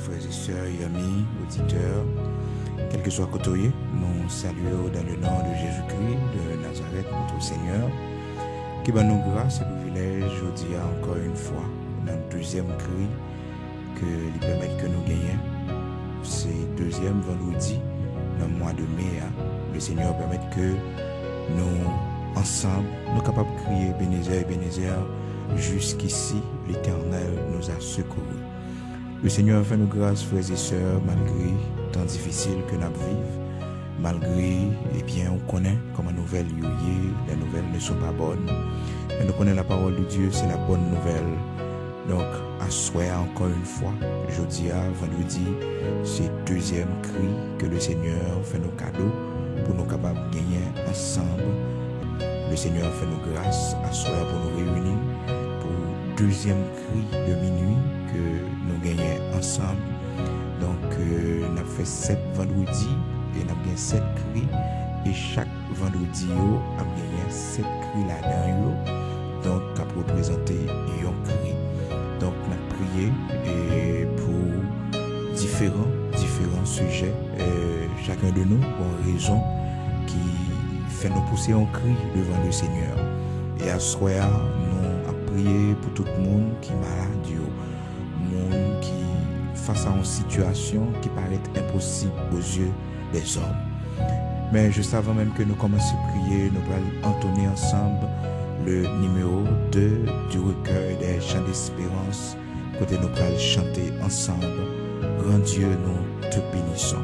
frères et sœurs, amis, auditeurs, quel que soit côté, nous saluons dans le nom de Jésus-Christ de Nazareth, notre Seigneur, qui va nous grâce et privilège, je dis encore une fois, dans le deuxième cri que lui permettre que nous gagnions. C'est deuxième vendredi, dans le mois de mai, le Seigneur permet que nous, ensemble, nous sommes capables de crier Bénézer, jusqu'ici, l'Éternel nous a secourus. Le Seigneur fait nous grâce, frères et sœurs, malgré temps difficile que nous vivons, malgré, on connaît comment nouvelles les nouvelles ne sont pas bonnes, mais nous connaissons la parole de Dieu, c'est la bonne nouvelle. Donc, à souhait encore une fois, jeudi à vendredi, c'est deuxième cri que le Seigneur fait nos cadeaux pour nous capables de gagner ensemble. Le Seigneur fait nos grâces à souhait pour nous réunir pour deuxième cri de minuit que nous gagnons ensemble. Donc, nous avons fait 7 vendredis et nous avons gagné 7 cris. Et chaque vendredi, nous avons gagné 7 cris là-dedans. Donc, pour représenter un cri. Donc, nous avons prié et pour différents sujets. Chacun de nous a une raison qui fait nous pousser un cri devant le Seigneur. Et à ce soir, nous avons prié pour tout le monde qui est malade, monde qui face à une situation qui paraît impossible aux yeux des hommes. Mais juste avant même que nous commencions à prier, nous allons entonner ensemble le numéro 2 du recueil des chants d'espérance, côté nous allons chanter ensemble. Grand Dieu, nous te bénissons.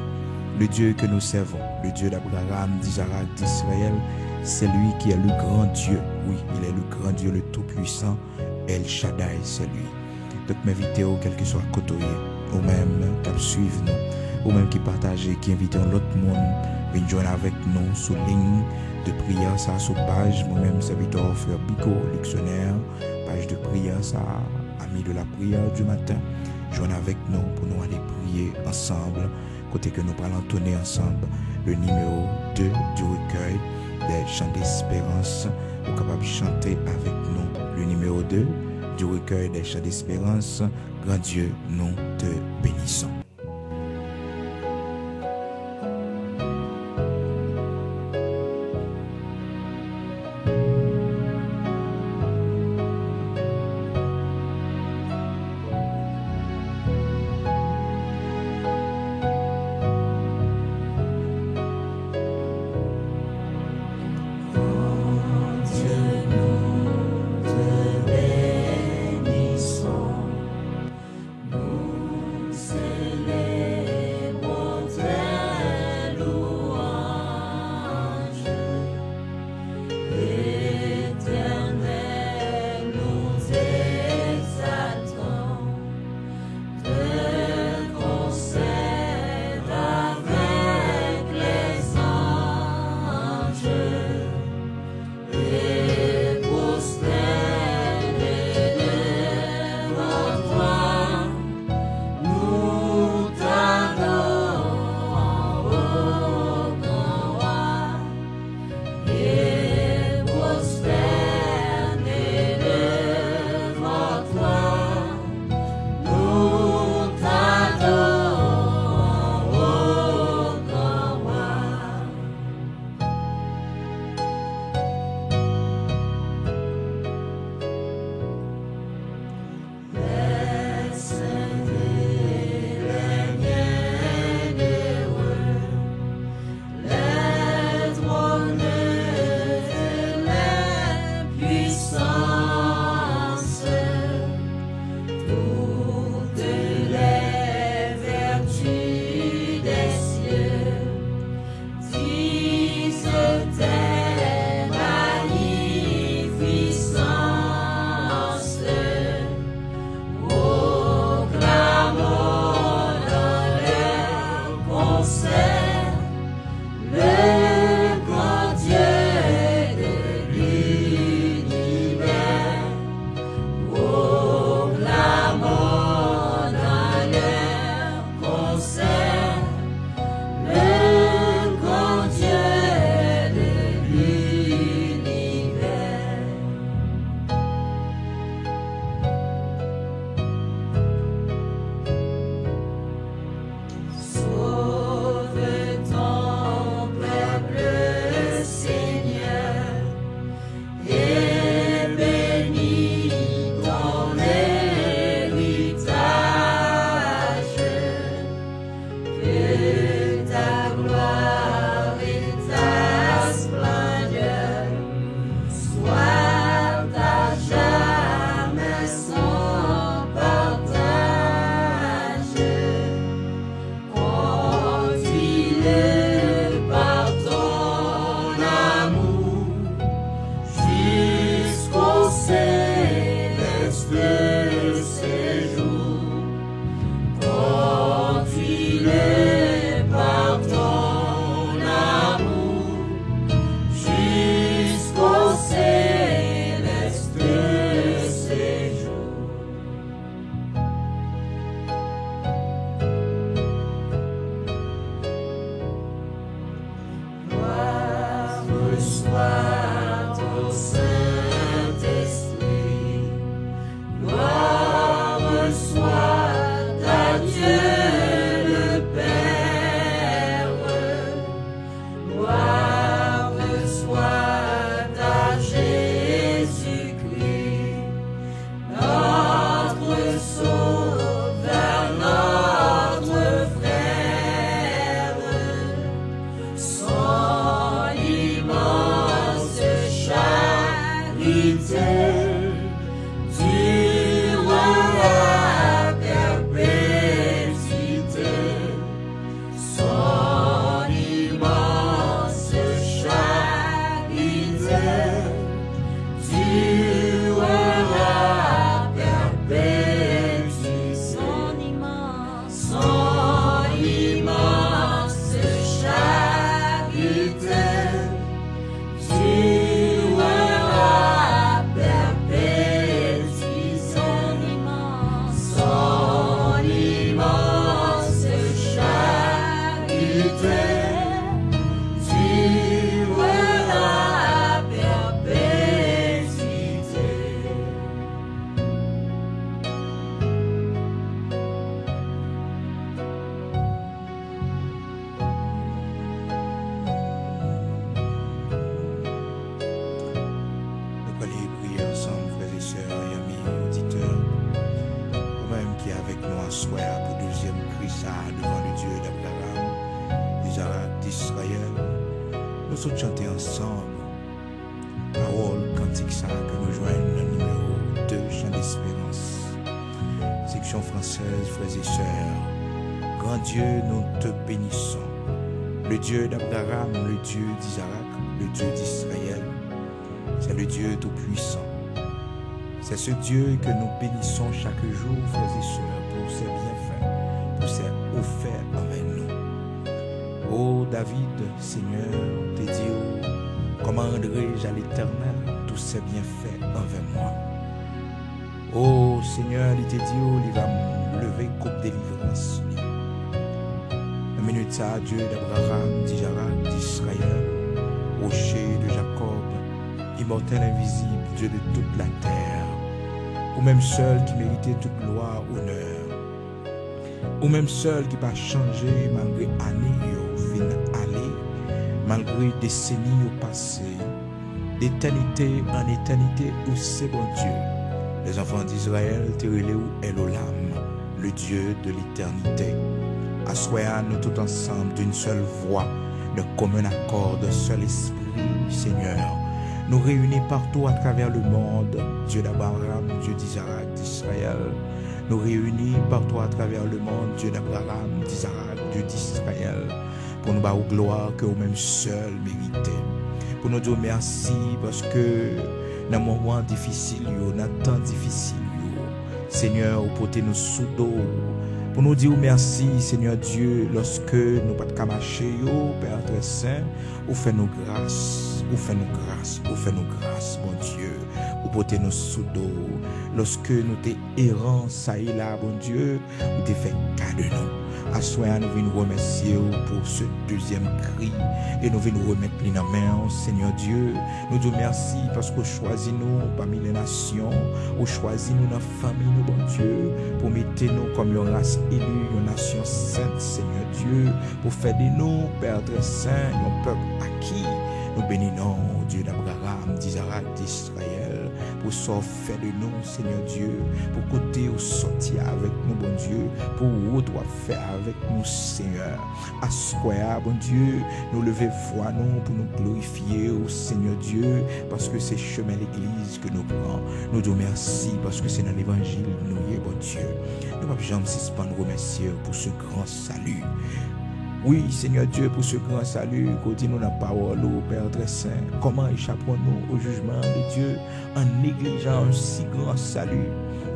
Le Dieu que nous servons, le Dieu d'Abraham, d'Isaac, d'Israël, c'est lui qui est le grand Dieu. Oui, il est le grand Dieu, le Tout-Puissant. El Shaddai, c'est lui. Donc, m'invitez quel que soit côté, ou même qui suivent nous, ou même qui partagent, qui invitent l'autre monde, venir joindre avec nous sous ligne de prière, ça, sous page, moi-même, serviteur, frère Bico, dictionnaire, page de prière, ça, ami de la prière du matin, joindre avec nous pour nous aller prier ensemble, côté que nous parlons entonner ensemble le numéro 2 du recueil des chants d'espérance, vous capable de chanter avec nous le numéro 2 du recueil des chants d'espérance. Grand Dieu, nous te bénissons. Nous sommes chanter ensemble. Parole, cantique ça, que nous joignent le numéro 2, Chant d'Espérance. Section française, frères et sœurs. Grand Dieu, nous te bénissons. Le Dieu d'Abraham, le Dieu d'Isaac, le Dieu d'Israël. C'est le Dieu tout-puissant. C'est ce Dieu que nous bénissons chaque jour, frères et sœurs, pour ses bienfaits, pour ses offerts envers nous. Ô David, Seigneur, te dit, comment rendrai-je à l'Éternel tous ses bienfaits envers moi? Ô Seigneur, il te dit, il va me lever comme délivrance. La minute ça, Dieu d'Abraham, d'Isaac, d'Israël, rocher de Jacob, immortel invisible, Dieu de toute la terre, ou même seul qui méritait toute gloire, honneur, ou même seul qui va changer malgré années au fin aller, malgré décennies au passé, d'éternité en éternité, où c'est bon Dieu. Les enfants d'Israël, Terelé ou Elolam, le Dieu de l'éternité. Assoyons-nous tout ensemble d'une seule voix, d'un commun accord, d'un seul esprit, Seigneur. Nous réunis partout à travers le monde, Dieu d'Abraham, Dieu d'Isaac, d'Israël. Nous réunis partout à travers le monde, Dieu d'Abraham, d'Isaac, Dieu d'Israël. Pour nous battre gloire que vous-même seul méritez. Pour nous dire merci parce que dans un moment difficile, dans un temps difficile, Seigneur, vous portez nous sous dos. Pour nous dire merci, Seigneur Dieu, lorsque nous ne pouvons pas marcher, Père très saint, vous faites nos grâces, vous faites nos grâces, vous faites nos grâces, mon Dieu. Vous portez nous sous dos. Lorsque nous t'es errants, ça y est là, bon Dieu, vous t'es fait cas de nous. À soi, nous venons remercier pour ce deuxième cri et nous venons remettre les mains, Seigneur Dieu. Nous disons merci parce que vous choisissez nous parmi les nations, vous choisissez nous dans la famille, nous, bon Dieu, pour mettre nous comme une race élue, une nation sainte, Seigneur Dieu, pour faire de nous, Père très saint, un peuple acquis. Nous bénissons Dieu d'Abraham, d'Isaac, d'Israël, pour sortir de nous, Seigneur Dieu, pour côté ou sortir avec nous, bon Dieu, pour où doit faire avec nous, Seigneur. Assoya, bon Dieu, nous lever foi nous pour nous glorifier au Seigneur Dieu, parce que c'est chemin l'église que nous prenons. Nous disons merci parce que c'est dans l'évangile nous y est, bon Dieu. Nous ne pouvons jamais suspendre remercier pour ce grand salut. Oui, Seigneur Dieu, pour ce grand salut, continue la parole, au Père très saint. Comment échappons-nous au jugement de Dieu en négligeant un si grand salut?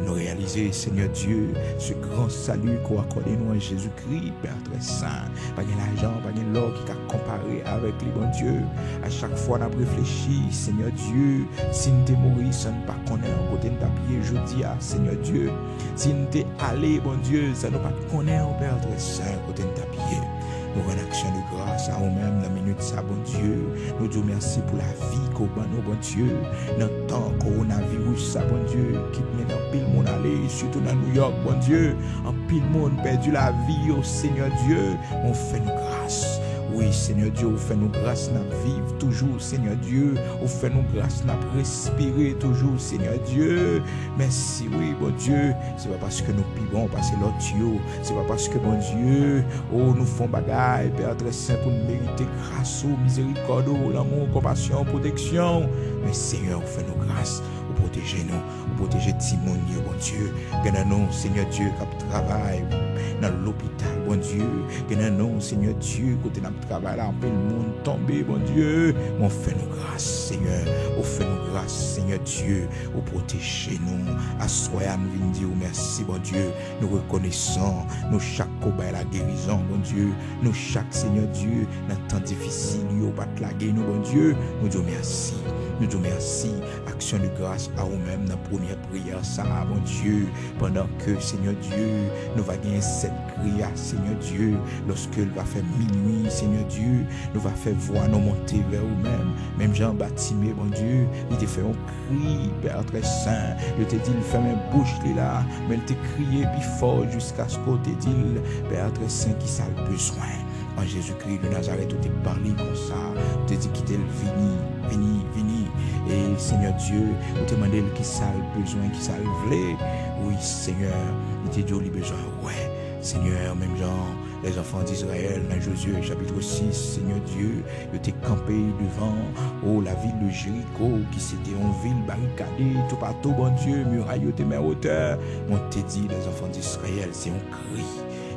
Nous réaliser, Seigneur Dieu, ce grand salut qu'on accorde nous en Jésus-Christ, Père très saint. Pas de l'argent, pas de l'or qui a comparé avec les bons dieux. À chaque fois, on a réfléchi, Seigneur Dieu, si nous t'es mort, ça ne pas connaître un côté de ta pied, je dis à Seigneur Dieu, si nous t'es allé, bon Dieu, ça ne pas connaître, Père très saint, côté de ta pied. Nous rendons action de grâce à nous-mêmes dans la minute, ça, bon Dieu. Nous disons merci pour la vie qu'on a, bon Dieu. Dans le temps coronavirus, ça, bon Dieu, qui met dans pile monde aller, surtout dans New York, bon Dieu. En pile monde perdu la vie, au Seigneur Dieu. On fait nous grâce. Oui, Seigneur Dieu, vous faites nous grâce à vivre toujours, Seigneur Dieu. Vous faites nous grâce à respirer toujours, Seigneur Dieu. Merci, oui, bon Dieu. C'est pas parce que nous pivons, parce que l'autre Dieu. C'est pas parce que, bon Dieu, oh, nous font bagaille, Père très saint, pour nous mériter grâce, miséricorde, l'amour, compassion, protection. Mais Seigneur, vous faites nous grâce. Vous protégez nous, vous protégez Timon, bon Dieu. Bien nous, Seigneur Dieu, qui travaille dans l'hôpital, bon Dieu. Bien nous, Seigneur Dieu, côté notre travail là, on peut le monde tomber, bon Dieu. On fait nous grâce, Seigneur. On fait nous grâce, Seigneur Dieu. Vous protégez nous. Assoyez nous, venons dire merci, bon Dieu. Nous reconnaissons, nous chaque combat la guérison, bon Dieu. Nous chaque, Seigneur Dieu, dans le temps difficile, nous pas la guerre, bon Dieu. Nous disons merci. Nous disons merci. Action de grâce à vous-même dans la première prière, ça, bon Dieu. Pendant que, Seigneur Dieu, nous va gagner cette prière, Seigneur Dieu. Lorsque il va faire minuit, Seigneur Dieu, nous va faire voir nous monter vers vous-même. Même Jean Baptiste, bon Dieu, il te fait un cri, Père très saint. Il te dit, il fait une bouche là, mais il te crié plus fort jusqu'à ce qu'on te dit, Père très saint, qui ça le besoin. En Jésus-Christ de Nazareth, tu t'es parlé comme ça. Tu t'es dit qu'il t'est vini. Et Seigneur Dieu, tu t'es demandé qui ça le besoin, qui ça le voulait. Oui, Seigneur, il t'a dit, il besoin. Ouais, Seigneur, même genre, les enfants d'Israël dans Josué chapitre 6, Seigneur Dieu, ils étaient campés devant la ville de Jéricho, qui c'était une ville barricadée, tout partout, bon Dieu, muraille était mis en hauteur. On te dit, les enfants d'Israël, c'est un cri.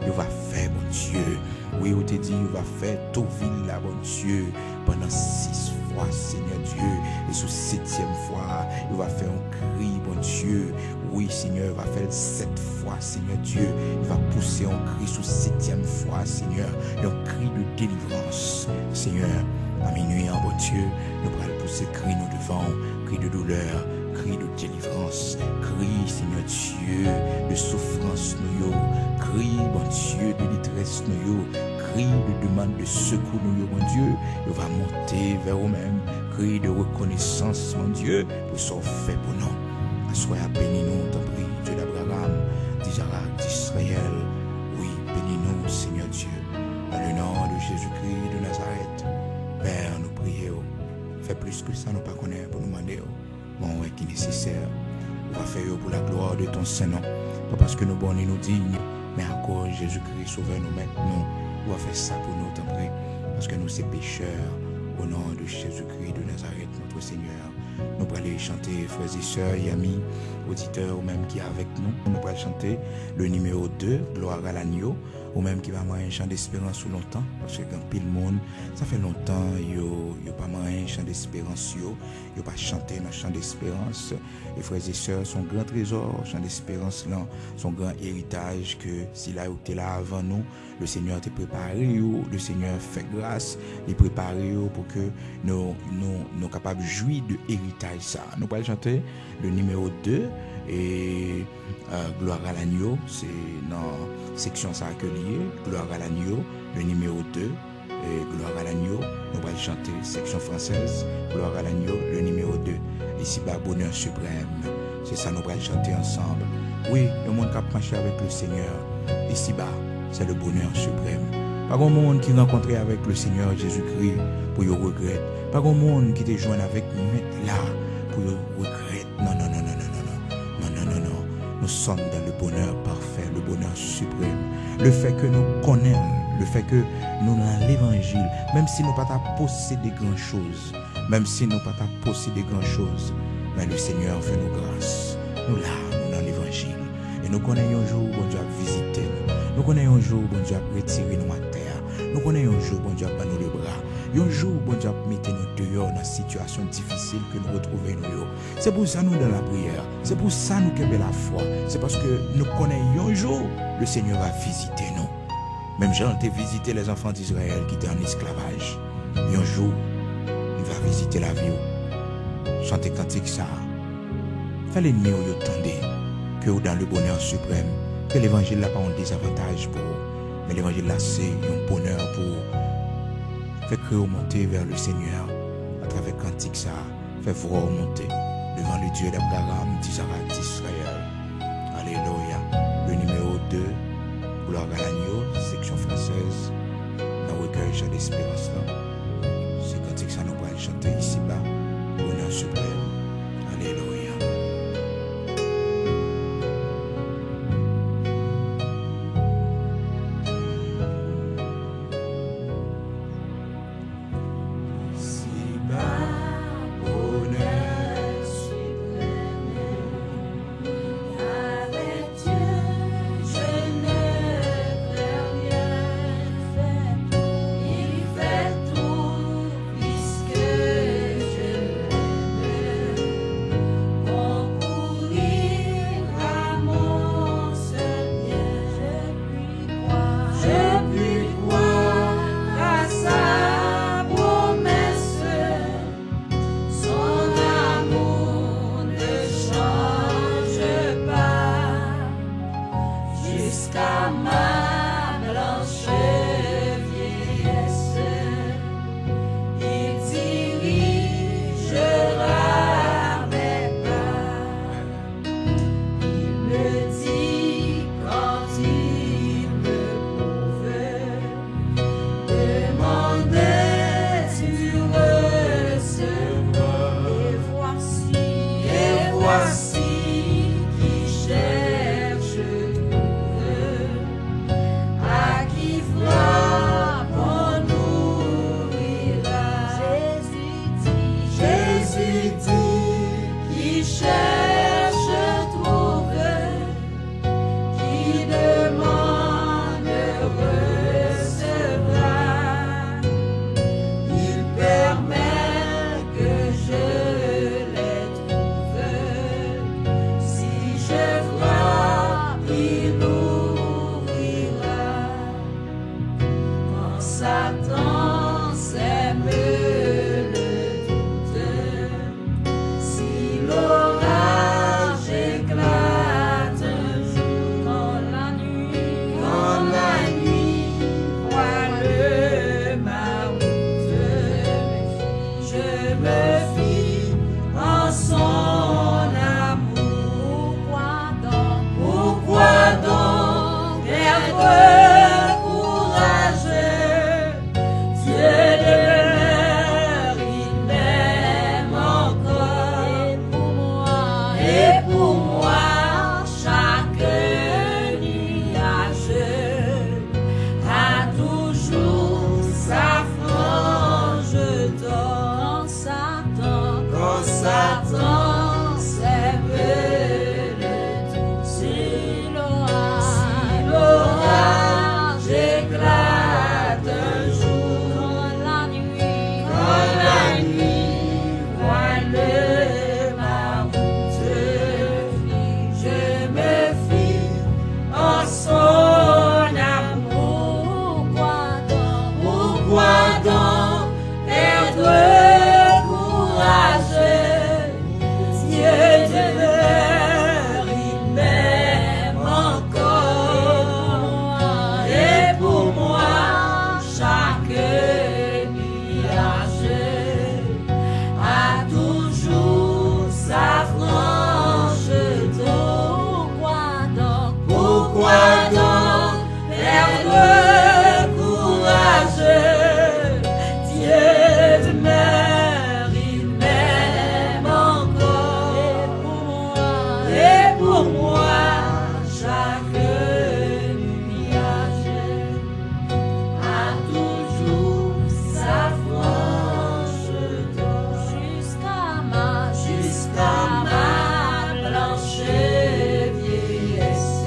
Il va faire, bon Dieu. Oui, on te dit, il va faire toute ville là, bon Dieu, pendant 6 fois, Seigneur Dieu. Et sous 7e fois, il va faire un cri, bon Dieu. Oui, Seigneur, il va faire 7 fois, Seigneur Dieu. Il va pousser un cri sous 7e fois, Seigneur. Un cri de délivrance, Seigneur. À minuit, bon Dieu, nous allons pousser cri nous devant, cri de douleur, cri de délivrance, cri, Seigneur Dieu, de souffrance nous, cri, bon Dieu, de détresse nous, cri de demande de secours nous, bon Dieu, il va monter vers nous-mêmes, cri de reconnaissance, mon Dieu, pour ce fait pour nous. Sois béni nous, t'en prie, Dieu d'Abraham, d'Isaac, d'Israël, oui, bénis-nous, Seigneur Dieu, dans le nom de Jésus-Christ de Nazareth. Père, nous prions, fais plus que ça, nous pas connaître pour nous demander. Bon, ouais, qui est nécessaire. On va faire pour la gloire de ton Saint-Nom. Pas parce que nous bons et nous dignes, mais à cause Jésus-Christ sauveur nous maintenant. On va faire ça pour nous, t'en prie, parce que nous sommes pécheurs. Au nom de Jésus-Christ de Nazareth, notre Seigneur. Nous allons aller chanter, frères et sœurs et amis, auditeurs ou même qui est avec nous. Nous allons chanter le numéro 2, Gloire à l'agneau, ou même qui va avoir un chant d'espérance sous longtemps, parce que quand pile monde, ça fait longtemps, il n'y a pas un chant d'espérance, il n'y a pas chanté dans le chant d'espérance. Et frères et sœurs, son grand trésor, chant d'espérance, là, son grand héritage, que s'il a été là avant nous, le Seigneur t'a préparé, le Seigneur fait grâce, il préparé pour que nous capables de jouir de héritage ça. Nous allons chanter le numéro 2 et Gloire à l'agneau, c'est dans section ça que lié, Gloire à l'agneau, le numéro 2 et Gloire à l'agneau. Nous allons chanter section française, Gloire à l'agneau, le numéro 2. Ici bas bonheur suprême. C'est ça nous allons chanter ensemble. Oui, le monde qui a marché avec le Seigneur ici bas, c'est le bonheur suprême. Pas un monde qui rencontré avec le Seigneur Jésus-Christ pour y regretter. Pas un monde qui te joint avec nous là pour y regretter. Non, non, non, non, non, non, non, non, non, non. Nous sommes dans le bonheur parfait, le bonheur suprême. Le fait que nous connaissons, le fait que nous dans l'évangile, même si nous pas posséder grand chose, même si nous pas posséder grand chose, mais le Seigneur fait nos grâces. Nous là, nous dans l'évangile. Et nous connaissons un jour où bon Dieu a visité nous. Nous connaissons un jour où bon Dieu a retiré nous à terre. Nous connaissons un jour où bon Dieu a banni nous les bras. Un jour où bon Dieu a mis nous dehors dans une situation difficile que nous retrouvons nous. C'est pour ça nous dans la prière. C'est pour ça nous avons la foi. C'est parce que nous connaissons un jour le Seigneur va visiter nous. Même Jean a visité les enfants d'Israël qui étaient en esclavage. Un jour, il va visiter la vie. Chantez cantique ça. Fais l'ennemi où vous tendez. Que dans le bonheur suprême, que l'évangile n'a pas un désavantage pour vous, mais l'évangile là c'est un bonheur pour faire que vous monter vers le Seigneur à travers cantique ça, faire voir monter devant le Dieu d'Abraham, d'Isaac, d'Israël. Alléluia. Le numéro 2, Gloire à l'agneau, section française, dans le recueil chant d'espérance là. C'est cantique ça nous va chanter ici bas, bonheur suprême. Alléluia. Satan s'est tout. Si l'orage éclate un jour, quand la nuit voilait ma route, je me fie en son amour. Pourquoi donc perdre courage? Dieu demeure, il m'aime encore. Et pour moi, chaque nuage a toujours sa frange d'eau. Pourquoi donc perdre courage? Dieu demeure, il m'aime encore. Et pour moi, chaque nuage a toujours sa frange d'or. Jusqu'à ma blanche vieillesse,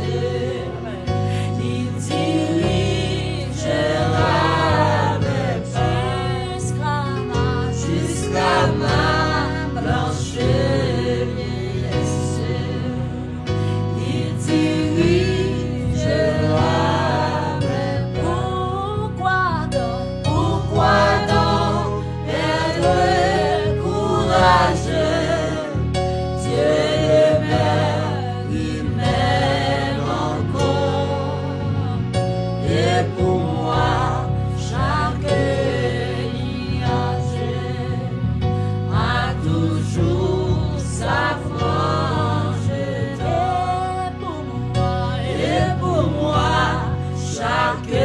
il dirigera mes pas. Jusqu'à ma blanche vieillesse, il dirigera mes pas. Pourquoi donc perdre courage? Dieu demeure, il m'aime encore. Et pour moi, chaque nuage a toujours sa frange d'or. Et pour moi, chaque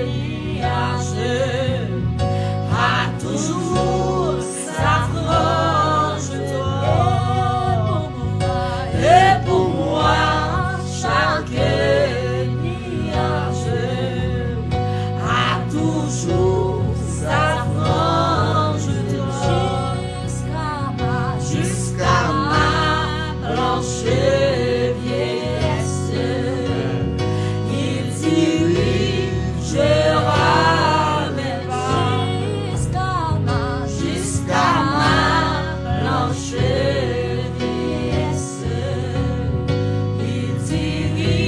nuage a toujours sa frange d'or. Et pour moi, chaque nuage a toujours sa frange d'or. Jusqu'à ma blanche vieillesse, il dirigera mes pas. Jusqu'à ma blanche vieillesse, il dirigera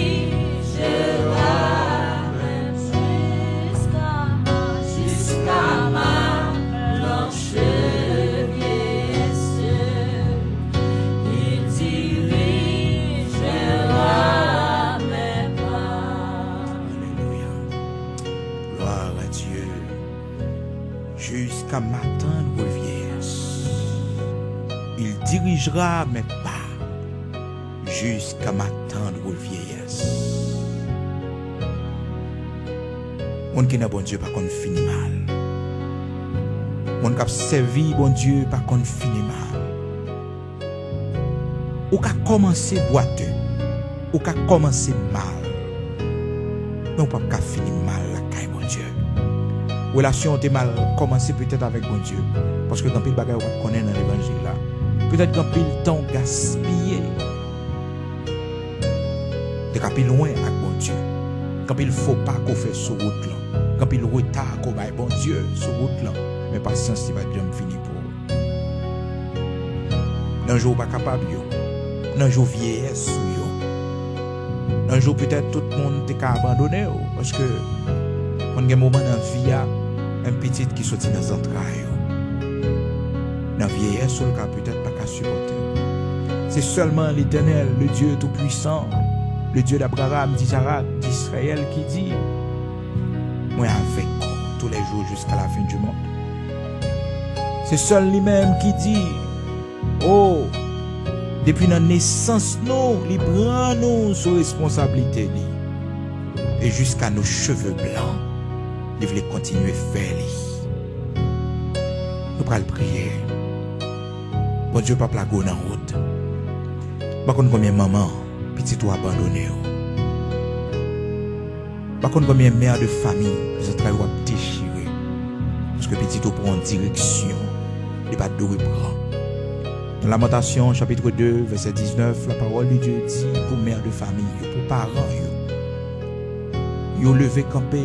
mes pas. Jusqu'à ma blanche vieillesse, il dirigera mes pas. Alléluia. Gloire à Dieu. Jusqu'à ma tendre vieillesse, il dirigera mes pas. Jusqu'à ma tendre vieillesse. Mon qui n'a bon Dieu pas qu'on finit mal. Mon qui a servi bon Dieu pas qu'on finit mal. Ou qu'a commencé boiteux, ou qu'a commencé mal. Mais on pas qu'à finir mal la caille bon Dieu. Relation était mal commencé peut-être avec bon Dieu. Parce que quand il bagaille on connaît dans l'évangile là. Peut-être quand il temps gaspillé. De quand il loin avec bon Dieu. Quand il faut pas qu'on fait sur route là. Quand il retard qu'on baille bon Dieu sur route là. Mais patience il va jamais finir pour. D'un jour pas capable yo. D'un jour vieillesse yo. Un jour peut-être tout le monde t'a abandonné parce que on a un moment dans la vie un petit qui sortit dans les entrailles. Dans la vieillesse, le cas peut-être pas qu'à supporter. C'est seulement l'Éternel, le Dieu Tout-Puissant, le Dieu d'Abraham, d'Isaac, d'Israël qui dit moi avec tous les jours jusqu'à la fin du monde. C'est seul lui-même qui dit oh, depuis la naissance, nous, il prend nous sous responsabilité. Et jusqu'à nos cheveux blancs, il veut continuer à faire. Nous allons prier. Bon Dieu, pas plago dans la route. Par contre, combien de mamans, petit ou abandonné. Par contre, combien de mères de famille, vous êtes déchiré. Parce que petit ou prend direction. Il n'y a pas de reprend. Dans Lamentation, chapitre 2, verset 19, la parole de Dieu dit pour mères de famille, pour parents, yo levé campé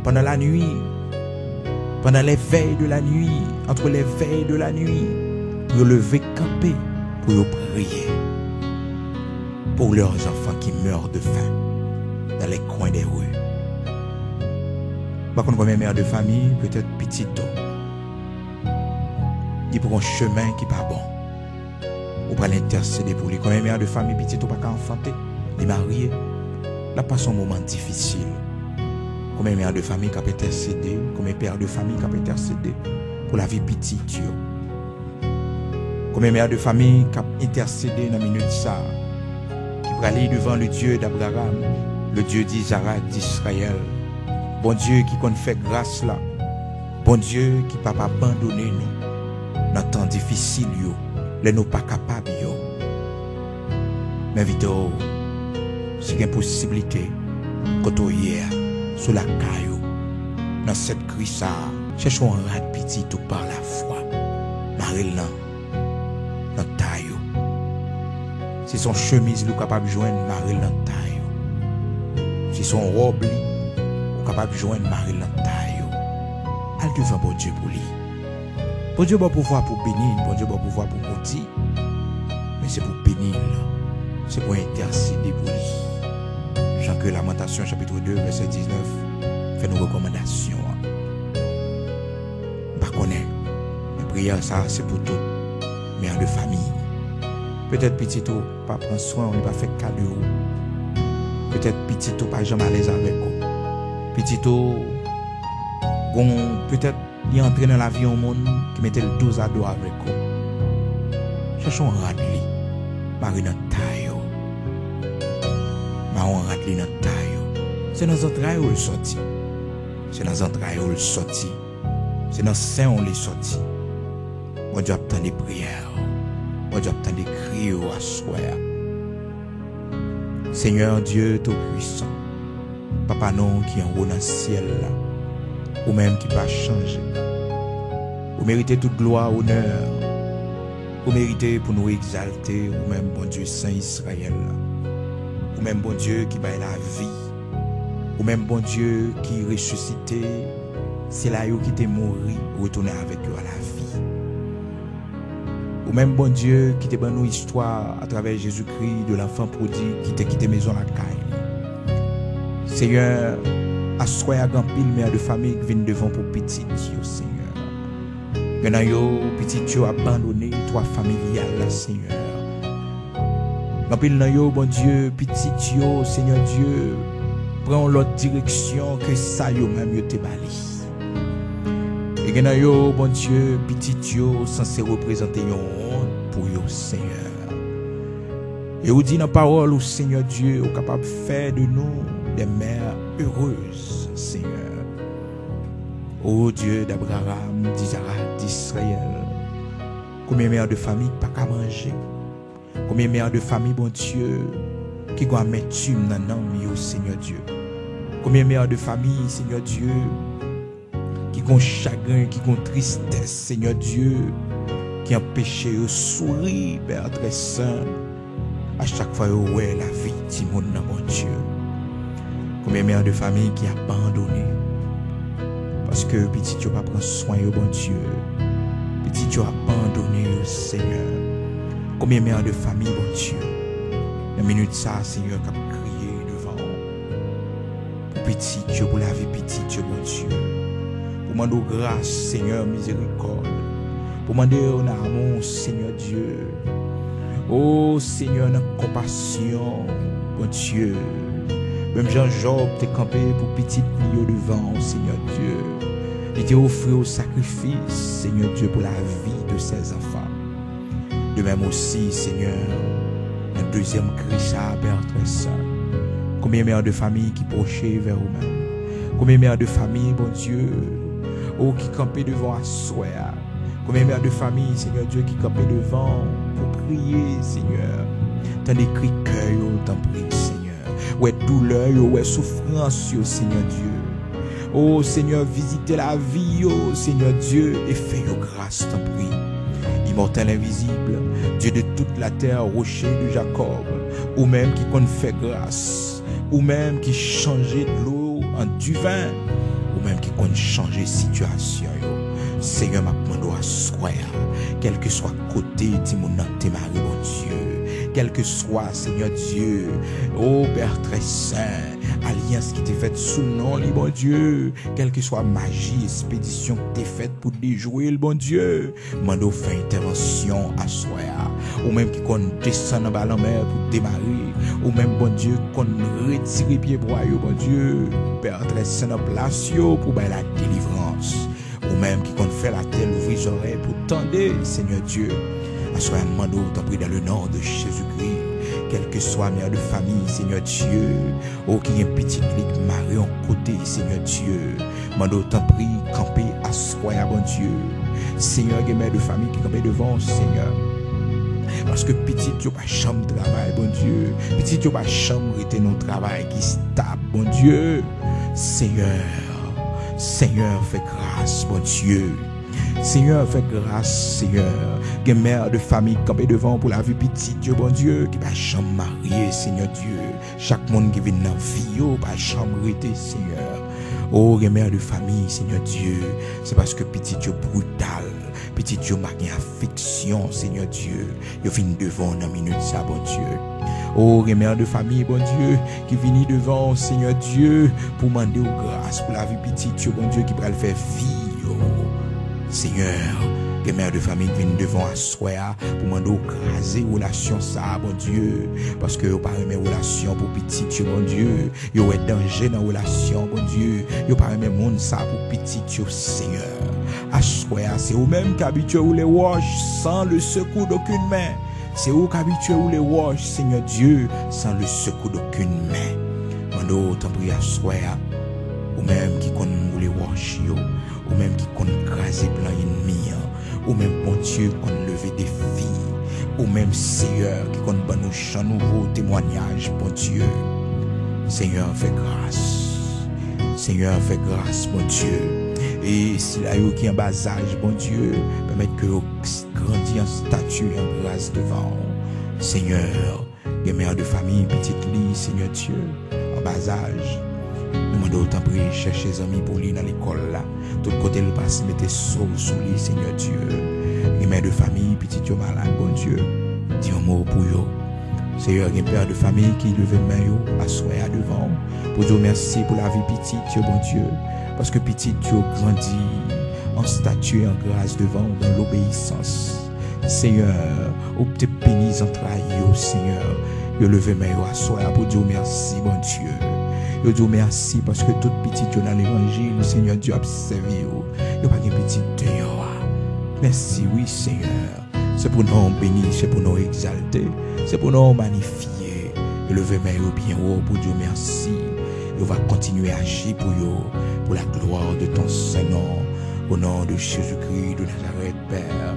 pendant la nuit, pendant les veilles de la nuit, entre les veilles de la nuit, yo levé campé pour prier pour leurs enfants qui meurent de faim dans les coins des rues. Par contre, comme mère de famille, peut-être petit tôt, il prend un chemin qui n'est pas bon. Ou pas l'intercéder pour lui. Comme mère de famille, petit tôt, pas qu'à enfanter, il est marié, là passe un moment difficile. Comme mère de famille qui a intercédé, comme père de famille qui a intercédé pour la vie petite. Comme mère de famille qui a intercédé dans la minute ça, qui va aller devant le Dieu d'Abraham, le Dieu d'Isaac, d'Israël. Bon Dieu qui qu'on fait grâce là. Bon Dieu qui ne peut pas abandonner nous dans temps difficile, les nous pas capables. Mais vite, c'est une possibilité quand on y est sur la caillou, dans cette crise, cherchons un rat petit tout par la foi. Maril dans taille. Si son chemise nous capable de joindre Maril dans taille. Si son robe capable de joindre Maril dans taille. Elle devant bon Dieu pour lui. Bon Dieu va pouvoir pour bénir, bon Dieu va pouvoir pour maudire. Mais c'est pour bénir, c'est pour intercéder pour lui. Jean que Lamentation chapitre 2 verset 19 fait nos recommandations. Par contre, la prière ça c'est pour tout mère de famille. Peut-être petit tout pas prendre soin, on ne va pas faire cadeau. Peut-être petit tout pas jamais à l'aise avec vous. Petit tout peut-être il entre dans la vie au monde qui mettait le dos à dos avec vous. Cherchons un radli. Marie dans taille. Maman radli dans taille. C'est dans les entrailles où il sortit. C'est dans les entrailles où il sortit. C'est dans le sein où il sortit. Moi Dieu attend des prières. Moi Dieu attend des cris à soi. Seigneur Dieu Tout-Puissant. Papa non qui est en haut dans le ciel là. Ou même qui va changer. Vous méritez toute gloire, honneur. Vous méritez pour nous exalter. Ou même bon Dieu Saint Israël. Ou même bon Dieu qui va la vie. Ou même bon Dieu qui ressuscité. C'est là qui t'est mort, retourner avec eux à la vie. Ou même bon Dieu qui t'a donné nos histoires à travers Jésus-Christ de l'enfant prodigue qui t'a quitté maison la caille. Seigneur, assoyez à grand pile mère de famille qui viennent devant pour petit Dieu, Seigneur. Maintenant, petit Dieu abandonné, toi familial, Seigneur. Grand pile dans yo, bon Dieu, petit Dieu, Seigneur Dieu, prends l'autre direction que ça yo même yo te bali. Et maintenant, yo, bon Dieu, petit Dieu, censé représenter une honte pour yo, Seigneur. Et vous dit dans la parole, Seigneur Dieu, est capable de faire de nous des mères heureuses, Seigneur. Ô Dieu d'Abraham, d'Isaac, d'Israël. Combien de mères de famille pas qu'à manger? Combien de mères de famille, bon Dieu, qui ont amertume dans l'âme, Seigneur Dieu? Combien de mères de famille, Seigneur Dieu, qui ont chagrin, qui ont tristesse, Seigneur Dieu, qui empêchent de sourire, Père très saint, à chaque fois où est la vie, Timon, mon Dieu. Combien de mères de famille qui abandonné parce que petit Dieu pas prendre soin de bon Dieu. Petit Dieu abandonné au Seigneur. Combien de mères de famille, bon Dieu. Dans minute ça, Seigneur, qui a crié devant pour petit Dieu, pour la vie petit Dieu, bon Dieu. Pour demander grâce, Seigneur, miséricorde. Pour demander en amour, Seigneur Dieu. Oh Seigneur, dans compassion, bon Dieu. Même Jean-Job t'est campé pour petite vie devant, Seigneur Dieu. Il t'a offert au sacrifice, Seigneur Dieu, pour la vie de ses enfants. De même aussi, Seigneur, un deuxième cri à Père très saint. Combien de mères de famille qui prochaient vers vous-même? Combien de mères de famille, bon Dieu, oh, qui campaient devant à soi? Combien de mères de famille, Seigneur Dieu, qui campaient devant pour prier, Seigneur? T'as des cris cœur, t'en prie, Seigneur. Ouais, douleur, ouais, souffrance, Seigneur Dieu. Oh Seigneur, visitez la vie, oh Seigneur Dieu, et fais-yo grâce, t'en prie. Immortel invisible, Dieu de toute la terre, rocher de Jacob, ou même qui compte fait grâce, ou même qui changeait de l'eau en du vin, ou même qui compte changer situation. Seigneur, m'a demandé à soi, quel que soit côté, Timon, tes mari, mon Dieu, quel que soit, Seigneur Dieu, ô Père très saint, alliance qui t'est faite sous le nom, le bon Dieu, quelle que soit magie, expédition que t'es faite pour déjouer le bon Dieu, mando fait intervention à soi, ou même qui qu'on descend dans la mer pour démarrer, ou même bon Dieu qu'on retire pied broyaux, bon Dieu, Père très saint en place pour la délivrance, ou même qui qu'on fait la terre ouvrir les oreilles pour tendre, Seigneur Dieu, à soi mando t'en prie dans le nom de Jésus-Christ. Quelle que soit mère de famille, Seigneur Dieu, oh qui est petit ligue marié en côté, Seigneur Dieu, mando t'en prie, camper à soi, bon Dieu, Seigneur, qui est mère de famille qui campe devant, Seigneur, parce que petit, tu n'as pas chambre de travail, bon Dieu, petit, tu n'as pas chambre de nos travail qui stable, bon Dieu, Seigneur, Seigneur, fais grâce, bon Dieu. Seigneur, fais grâce, Seigneur. Que mère de famille campée devant pour la vie petite, Dieu bon Dieu, qui va chambre mariée, Seigneur Dieu. Chaque monde qui vient dans la vie, va chambre rester, Seigneur. Oh, que mère de famille, Seigneur Dieu, c'est parce que petit Dieu brutal, petit Dieu m'a une affection, Seigneur Dieu. Il vient devant dans minute ça, bon Dieu. Oh, que mère de famille, bon Dieu, qui vient devant, Seigneur Dieu, pour demander grâce pour la vie petite, Dieu bon Dieu, qui va le faire vie. Seigneur, que mère de famille viennent devant à soi pour demander craser relation ça, bon Dieu, parce que vous parlez mes relations pour petit Dieu, bon Dieu, il y a danger dans la relation, bon Dieu, il parlez mes monde ça pour petit Dieu, Seigneur. À soi, c'est vous-même qui habituez ou les roches sans le secours d'aucune main. C'est vous qui habituez ou les roches, Seigneur Dieu, sans le secours d'aucune main. Mando, t'en prie à soi, ou même qui connaît les roches, ou même qui compte craser plein ennemi, ou même bon Dieu qu'on lever des filles, ou même Seigneur qui compte ban nous chant nouveau témoignage, bon Dieu. Seigneur, fais grâce. Seigneur, fais grâce, bon Dieu. Et si là qui est en bas âge, bon Dieu, permettre que vous grandissez en statut et en grâce devant. Seigneur, les mères de famille, petite lit, Seigneur Dieu, en bas âge. Nous demandons autant prier, chercher les amis pour lui dans l'école là. Tout côté le passe, mettez sauve sous lui, Seigneur Dieu. Les mères de famille, petit Dieu malade, bon Dieu. Dis un mot pour eux. Seigneur, les pères de famille qui levait main à soi à devant. Pour dire merci pour la vie petite, Dieu, bon Dieu. Parce que petit Dieu grandit en statut et en grâce devant, dans l'obéissance. Seigneur, ou peut-être bénis en trahi, Seigneur. Je levais main à soi pour dire merci, bon Dieu. Je dis merci parce que tout petit Dieu dans l'évangile, le Seigneur Dieu a servi. Il n'y a pas de petit Dieu. Merci, oui, Seigneur. C'est pour nous bénir, c'est pour nous exalter, c'est pour nous magnifier. Je lever mes mains bien haut pour Dieu merci. Il va continuer à agir pour la gloire de ton Saint-Nom. Au nom de Jésus-Christ de Nazareth, Père.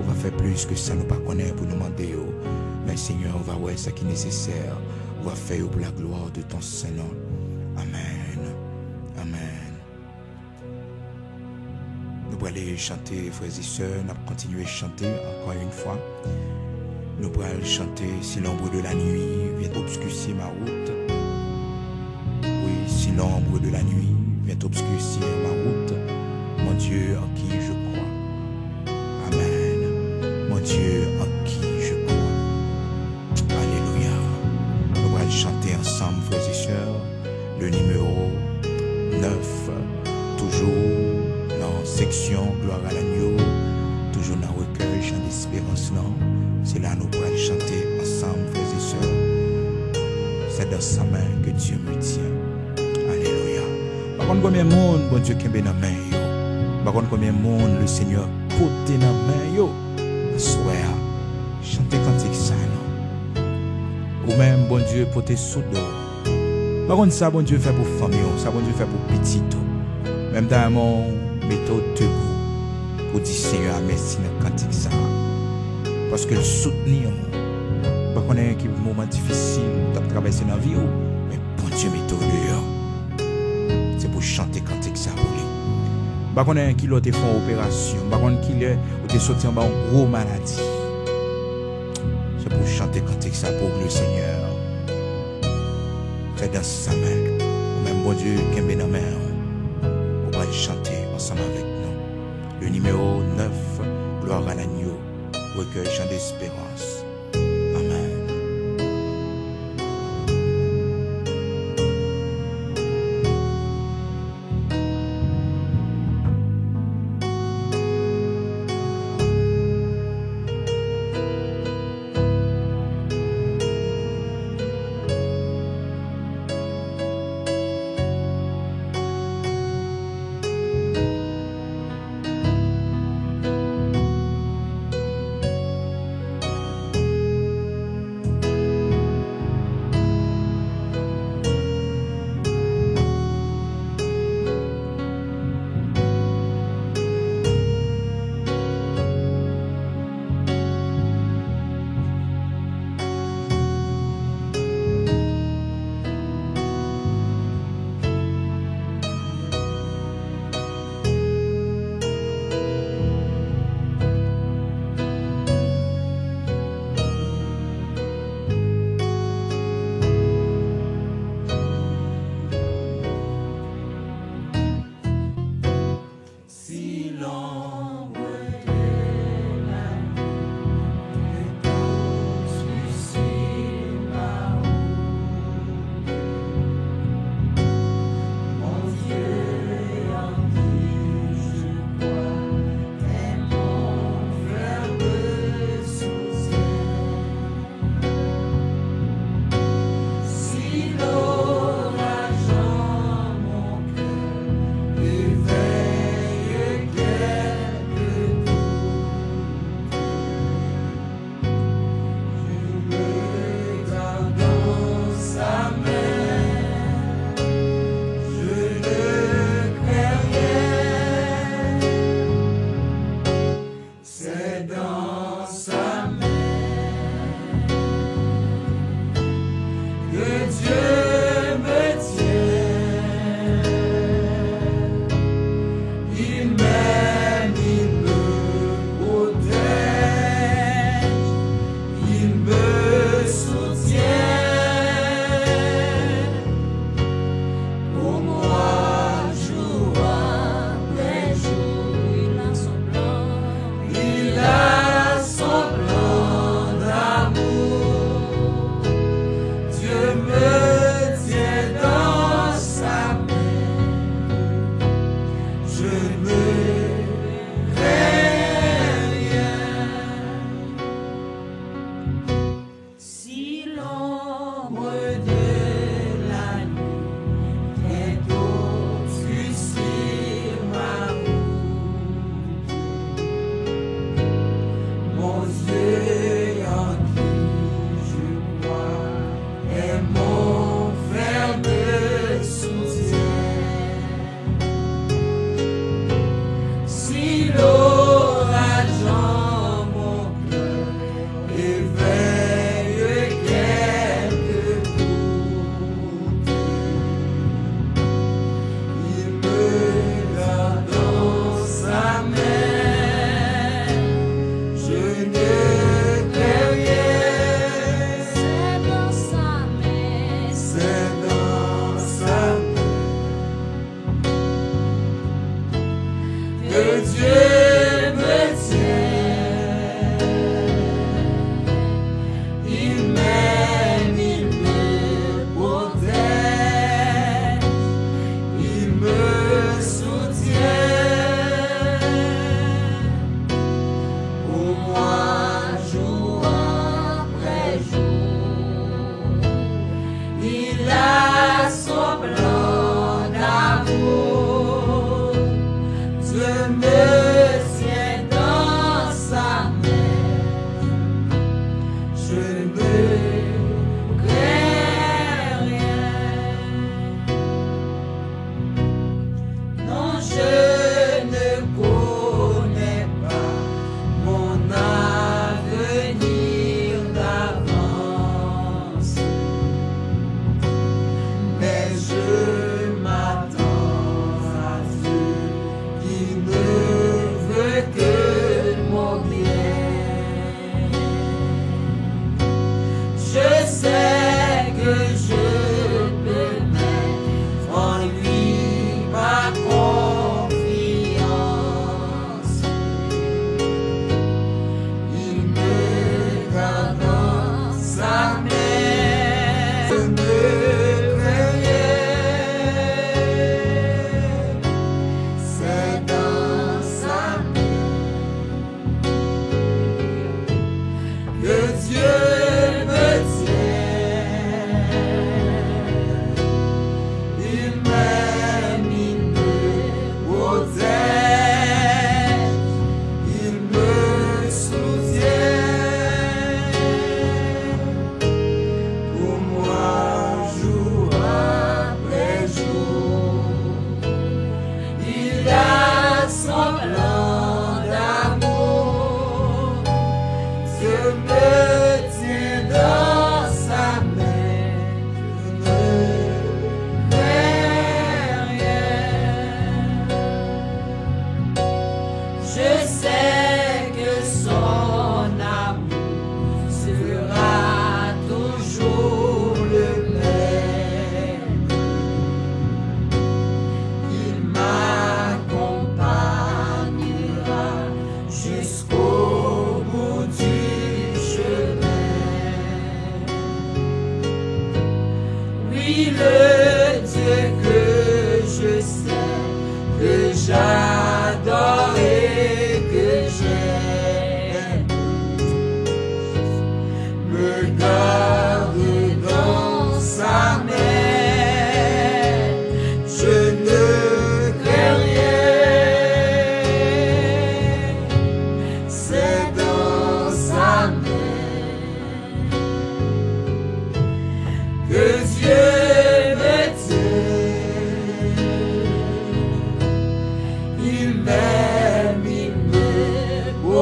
On va faire plus que ça, nous pas connaître pour nous demander. Mais Seigneur, on va voir ce qui est nécessaire. On va faire pour la gloire de ton Saint-Nom. Amen. Amen. Nous allons aller chanter, frères et sœurs. Nous allons continuer à chanter encore une fois. Nous allons chanter si l'ombre de la nuit vient obscurcir ma route. Oui, si l'ombre de la nuit vient obscurcir ma route. Mon Dieu en qui je crois. Amen. Mon Dieu en qui je crois. Alléluia. Nous allons chanter ensemble, frères et sœurs. Le numéro 9, toujours dans section Gloire à l'agneau, toujours dans le recueil chant d'espérance. C'est là nous pourrons chanter ensemble, frères et sœurs. C'est dans sa main que Dieu me tient. Alléluia. Par contre, combien de monde, bon Dieu, qui est dans la main, par contre, combien de monde, le Seigneur, côté dans la main, soir, chanter cantique ça, ou même, bon Dieu, pour tes sous d'or. Par contre, ça, bon Dieu fait pour famille, ça, bon Dieu fait pour petit. Même dans mon méthode debout, pour dire Seigneur, merci dans le cantique ça. Parce que le soutenir, pas qu'on ait un moment difficile, tu as traversé dans la vie, mais bon Dieu, méthode, c'est pour pour chanter cantique ça pour lui. Par contre, qui l'autre fait opération, par contre, qui l'autre sorti en bas une gros maladie. C'est pour chanter cantique ça pour le Seigneur. C'est dans sa main. Ou même bon Dieu qui est dans la main. On va chanter ensemble avec nous. Le numéro 9, gloire à l'agneau, recueil chant d'espérance. Amen. Il a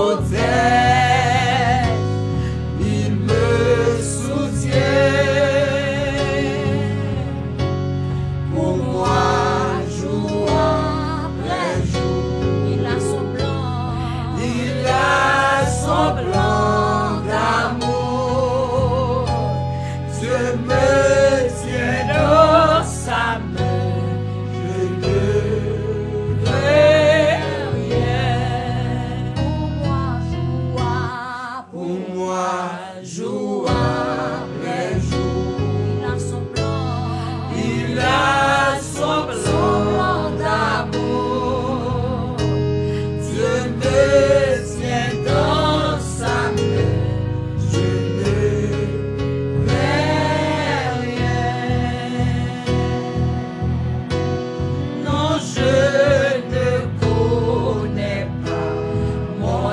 protège, il me soutient. Pour moi, jour après jour, il a son plan d'amour. Dieu me tient dans sa main, je ne crains rien. Pour moi, jour après jour, il a son plan d'amour. Dieu me tient dans sa main, je ne crains rien. Non, je ne connais pas mon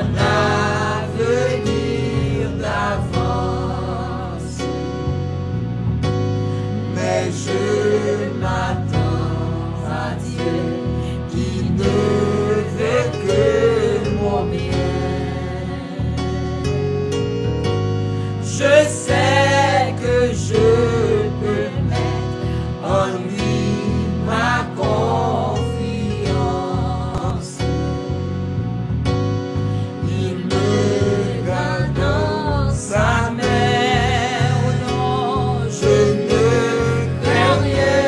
avenir d'avance, mais je m'attends à Dieu qui ne veut que mon bien. Je sais que je peux mettre en lui ma confiance. Il me garde dans sa main. Oh non, je ne crains rien.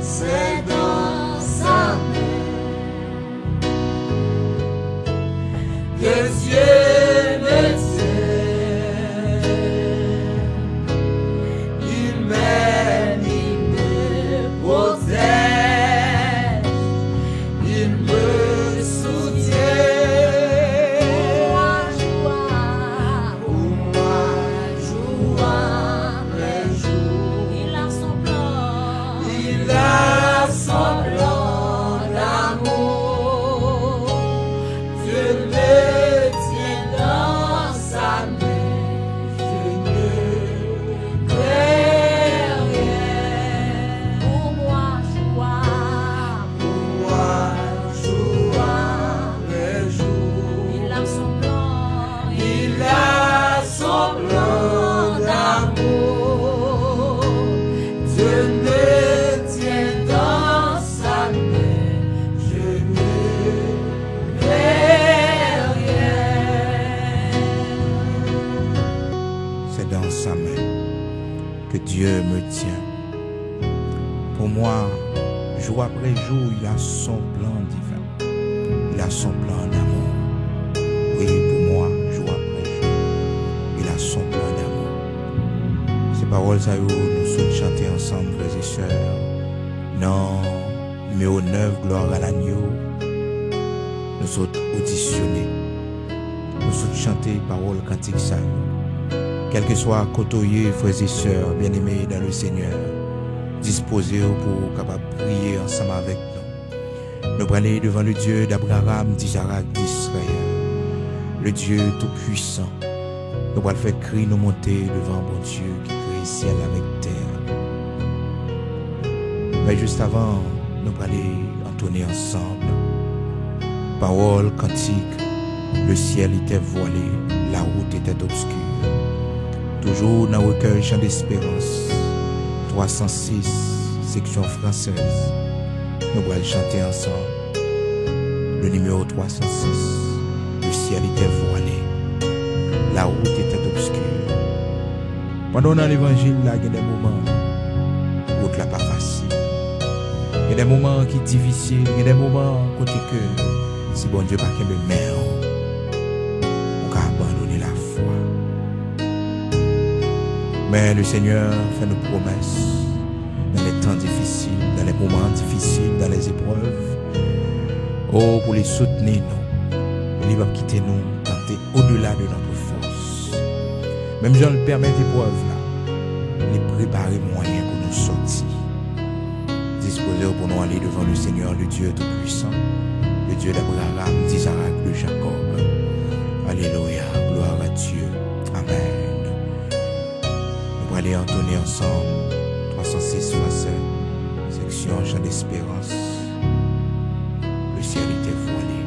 C'est dans sa main que Dieu me tient. Il m'aime, il me protège, il me soutient. Pour moi, jour après jour, il a son plan d'amour. Dieu me tient dans sa main, je ne crains rien. Pour moi, jour après jour, il a son plan d'amour. Dieu me tient dans sa main, je ne crains rien. C'est dans sa main que Dieu me tient. Pour moi, jour après jour, il a son plan divin. Il a son plan d'amour. Oui, pour moi, jour après jour, il a son plan d'amour. Ces paroles, ça, nous sommes chanter ensemble, frères et sœurs. Non, numéro 9, gloire à l'agneau. Nous sommes auditionnés. Nous sommes chanter paroles cantiques, ça. Quel que soit côtoyé, frères et sœurs, bien-aimés dans le Seigneur, disposés pour capable prier ensemble avec nous. Nous allons aller devant le Dieu d'Abraham, d'Isaac, d'Israël, le Dieu tout-puissant. Nous allons faire crier, nous monter devant mon Dieu qui crée ciel avec terre. Mais juste avant, nous allons aller entonner ensemble. Paroles, cantiques, le ciel était voilé, la route était obscure. Toujours dans le recueil Chant d'Espérance, 306, section française. Nous allons chanter ensemble le numéro 306. Le ciel était voilé, la route était obscure. Pendant dans l'évangile, il y a des moments où la route n'est pas facile. Il y a des moments qui sont difficiles, il y a des moments côté que si bon Dieu pas qu'il me met, on va abandonner la foi. Mais le Seigneur fait nos promesses dans les temps difficiles, dans les moments difficiles, dans les épreuves. Oh, pour les soutenir, nous. Il va quitter nous, tenter au-delà de notre force. Même Jean le permet l'épreuve là, les préparer moyens pour nous sortir. Disposer pour nous aller devant le Seigneur, le Dieu Tout-Puissant, le Dieu d'Abraham, d'Isaac, de Jacob. Alléluia, gloire à Dieu. Amen. Nous allons aller entonner ensemble 306 section Chant d'Espérance. Le ciel était voilé.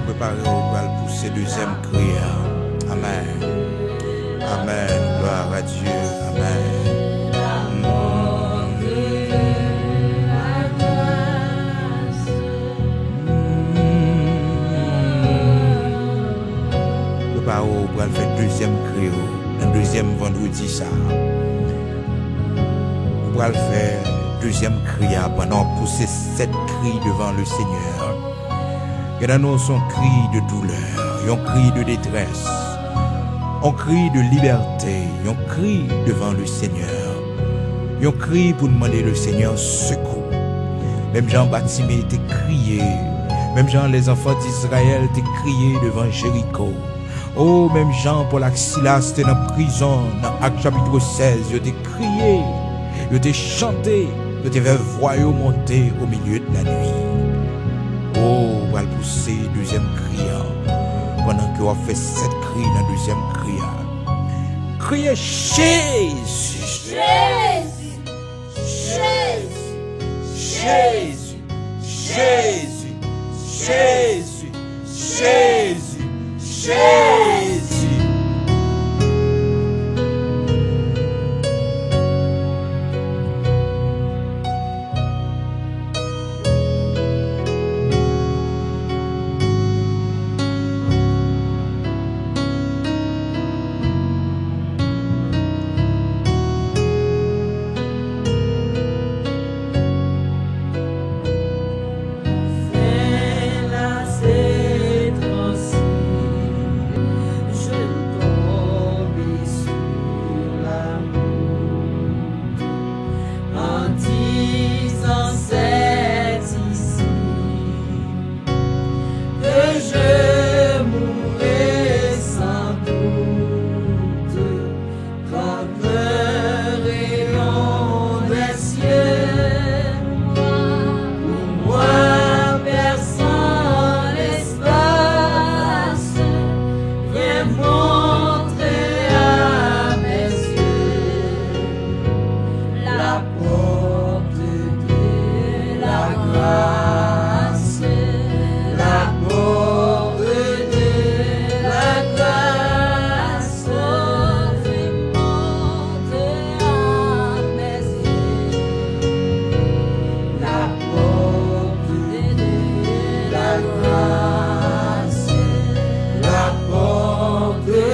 Préparez pour ces deuxième cri. Amen. Amen. Gloire à Dieu. Amen. Préparez pour faire deuxième cri. Un deuxième vendredi ça. Pour faire deuxième cri pendant pousser 7 cris devant le Seigneur. Et dans nous son cri de douleur, un cri de détresse, un cri de liberté, un cri devant le Seigneur, un cri pour demander le Seigneur secours. Même Jean-Baptiste était crié Même Jean, les enfants d'Israël t'ont crié devant Jéricho. Oh, même Jean, Paul et Silas, t'es dans la prison, dans Acte chapitre 16, ils t'ont crié, ils t'ont chanté, ils t'ont fait voix monter au milieu de la nuit. Oh, on va pousser deuxième cri, pendant qu'on a fait 7 cris dans le deuxième cri. Criez Jésus! Jésus! Jésus! Jésus! Jésus! Jésus! Jésus! La porte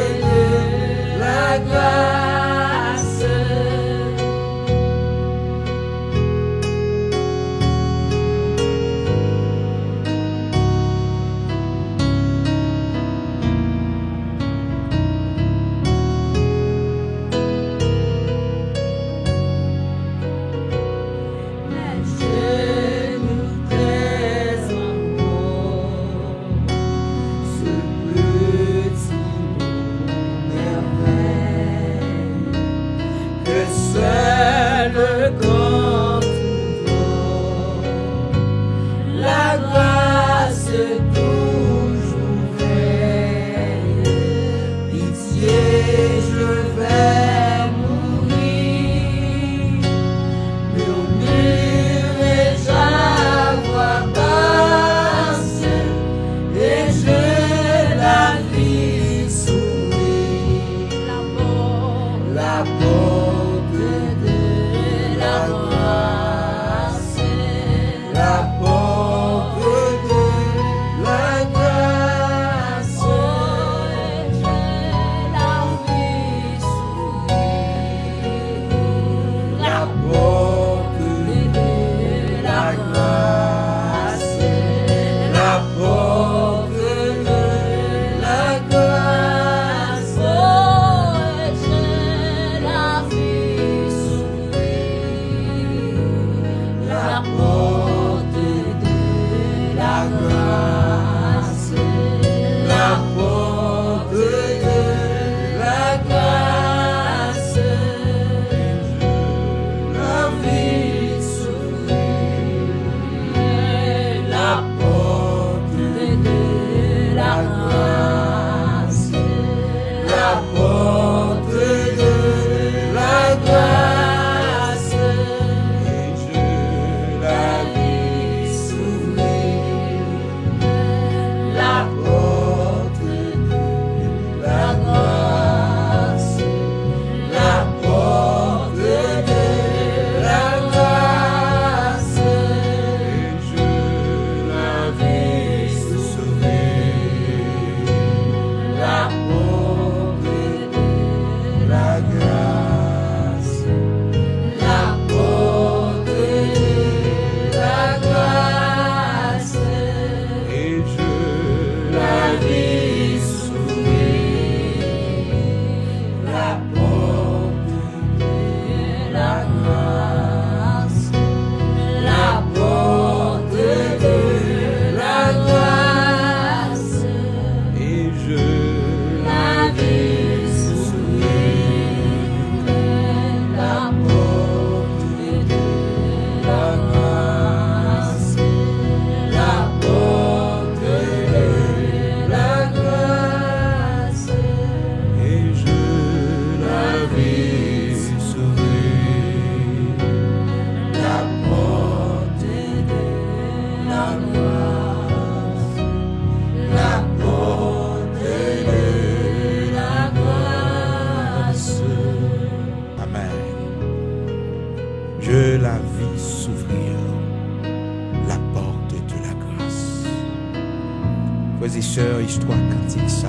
l'histoire cantique ça.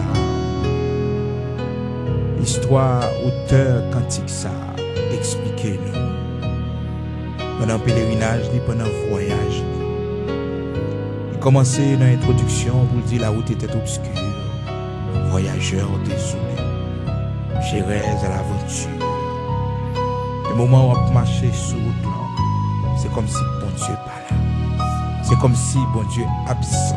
L'histoire auteur cantique ça. Expliquez-nous. Pendant le pèlerinage, pendant le voyage. Il commençait dans l'introduction pour dire la route était obscure. Voyageur désolé. J'irais à l'aventure. Le moment où on marche sur route là, c'est comme si bon Dieu pas là. C'est comme si bon Dieu absent.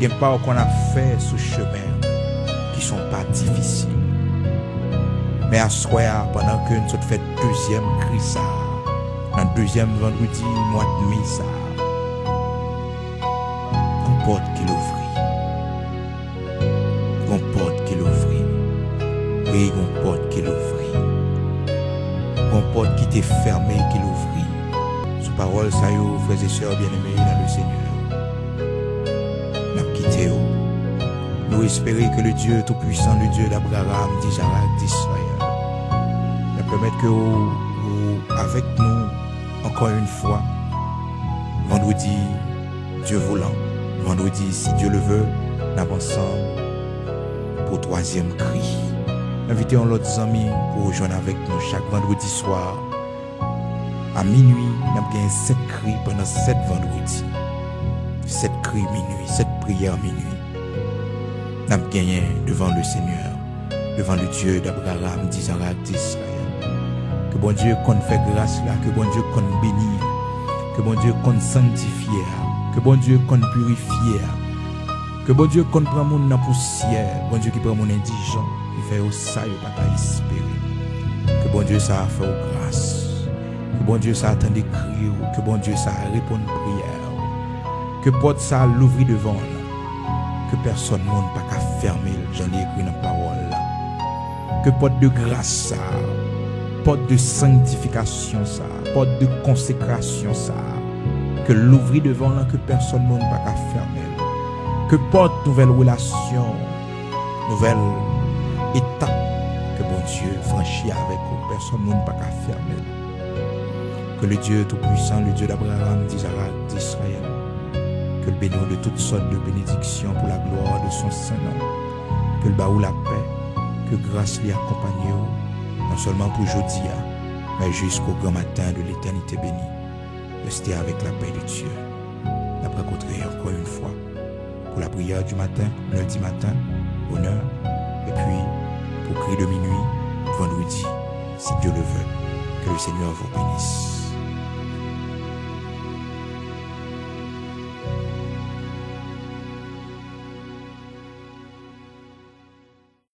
Il y a pas qu'on a fait sur chemin qui sont pas difficiles. Mais à soir, pendant que nous avons fait deuxième cri ça, dans le deuxième vendredi, mois de mai ça, une porte qui l'ouvrit. Une porte qui l'ouvrit. Oui, une porte qui l'ouvrit. Une porte qui était fermée qui l'ouvrit. Sous parole, ça y est, frères et sœurs bien-aimés dans le Seigneur. Nous quitté. Nous espérons que le Dieu Tout-Puissant, le Dieu d'Abraham, d'Isaac, d'Israël, nous permette que vous, avec nous, encore une fois, vendredi, Dieu voulant, vendredi, si Dieu le veut, nous ensemble pour troisième cri. Invitons l'autre amis pour rejoindre avec nous chaque vendredi soir. À minuit, nous avons 7 cris pendant 7 vendredis. 7 cris minuit, 7 prières minuit. Nous avons gagné devant le Seigneur, devant le Dieu d'Abraham, d'Isaac, d'Israël. Que bon Dieu qu'on fait grâce là, que bon Dieu qu'on bénit, que bon Dieu qu'on sanctifie, que bon Dieu qu'on purifie, que bon Dieu qu'on prend mon dans poussière, bon Dieu qui prend mon indigent, qui fait au ça, il pas espérer. Que bon Dieu ça a fait aux grâce, que bon Dieu ça attend des cris, que bon Dieu ça répond aux prières, que porte ça l'ouvrir devant là, que personne monde pas qu'à fermer, j'en ai écrit dans la parole là, que porte de grâce ça, porte de sanctification ça, porte de consécration ça, que l'ouvrir devant là, que personne monde pas qu'à fermer. Que porte nouvelle relation, nouvelle étape que bon Dieu franchit avec vous, personne ne peut pas fermer. Que le Dieu Tout-Puissant, le Dieu d'Abraham, d'Isaac, d'Israël, que le bénisse de toutes sortes de bénédictions pour la gloire de son Saint-Nom, que le baou la paix, que grâce lui accompagne, non seulement pour aujourd'hui, mais jusqu'au grand matin de l'éternité bénie. Restez avec la paix de Dieu. La rencontrer encore une fois pour la prière du matin, lundi matin, honneur, et puis pour cri de minuit, vendredi, si Dieu le veut. Que le Seigneur vous bénisse.